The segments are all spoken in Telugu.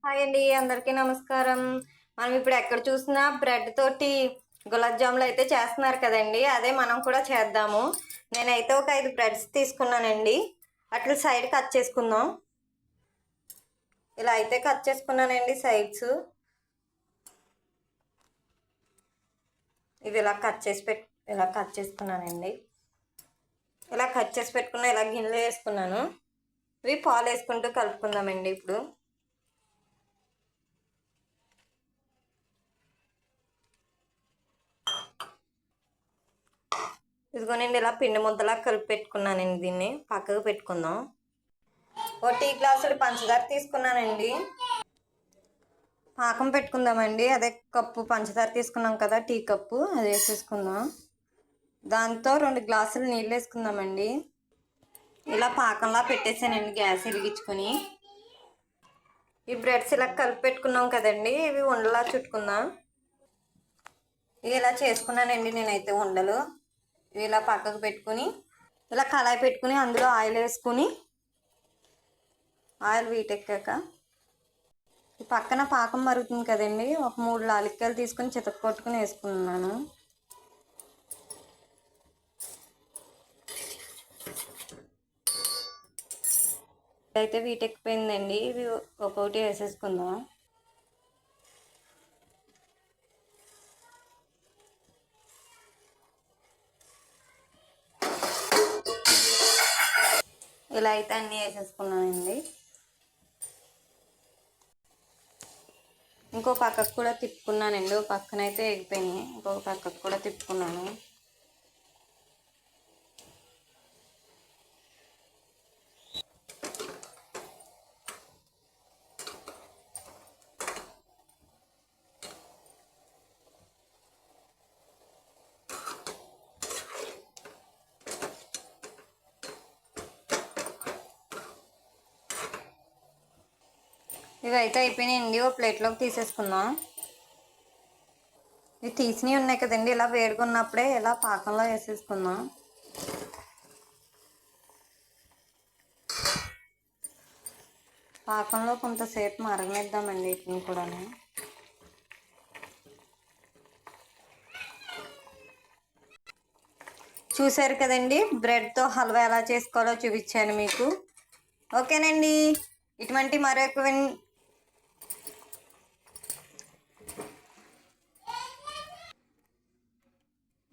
హాయ్ అండి, అందరికీ నమస్కారం. మనం ఇప్పుడు ఎక్కడ చూసినా బ్రెడ్ తోటి గులాబ్ జాములు అయితే చేస్తున్నారు కదండి. అదే మనం కూడా చేద్దాము. నేనైతే ఒక 5 బ్రెడ్స్ తీసుకున్నానండి. అట్లా సైడ్ కట్ చేసుకుందాం. ఇలా అయితే కట్ చేసుకున్నానండి సైడ్స్. ఇవి ఇలా కట్ చేసుకున్నానండి. ఇలా కట్ చేసి పెట్టుకున్నా, ఇలా గిన్నెలో వేసుకున్నాను. ఇవి పాలు వేసుకుంటూ కలుపుకుందామండి ఇప్పుడు. ఇదిగోనండి, ఇలా పిండి ముద్దలా కలిపి పెట్టుకున్నానండి. దీన్ని పక్కకు పెట్టుకుందాం. ఓ టీ గ్లాసుడు పంచదార తీసుకున్నానండి. పాకం పెట్టుకుందామండి. అదే కప్పు పంచదార తీసుకున్నాం కదా, టీ కప్పు, అది వేసేసుకుందాం. దాంతో 2 గ్లాసులు నీళ్ళు వేసుకుందామండి. ఇలా పాకంలా పెట్టేసానండి గ్యాస్ వెలిగించుకొని. ఈ బ్రెడ్స్ ఇలా కలిపి పెట్టుకున్నాం కదండి, ఇవి ఉండలా చుట్టుకుందాం. ఇవి ఇలా చేసుకున్నానండి నేనైతే ఉండలు. ఇవి ఇలా పక్కకు పెట్టుకుని, ఇలా కళాయి పెట్టుకుని అందులో ఆయిల్ వేసుకుని, ఆయిల్ వీటెక్కాక ఈ పక్కన పాకం మరుగుతుంది కదండి, ఒక 3 లాలిక్కాయలు తీసుకుని చితక్కొట్టుకుని వేసుకున్నాను. అయితే వీటెక్కిపోయిందండి. ఇవి ఒక్కొక్కటి వేసేసుకుందాం. ఇలా అయితే అన్నీ వేసేసుకున్నానండి. ఇంకో పక్కకు కూడా తిప్పుకున్నానండి. ఒక పక్కనైతే ఎగిపోయినాయి, ఇంకొక పక్కకు కూడా తిప్పుకున్నాను. ఇవి అయితే అయిపోయినాయండి. ఓ ప్లేట్లోకి తీసేసుకుందాం. ఇవి తీసినవి ఉన్నాయి కదండి, ఇలా వేడిగా ఉన్నప్పుడే ఇలా పాకంలో వేసేసుకుందాం. పాకంలో కొంతసేపు మరగనిద్దామండి వీటిని కూడా. చూసారు కదండి, బ్రెడ్తో హల్వా ఎలా చేసుకోవాలో చూపించాను మీకు. ఓకేనండి, ఇటువంటి మరొక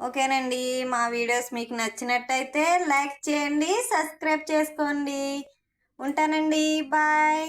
ఓకేనండి, మా వీడియోస్ మీకు నచ్చినట్టయితే లైక్ చేయండి, సబ్స్క్రైబ్ చేసుకోండి. ఉంటానండి, బాయ్.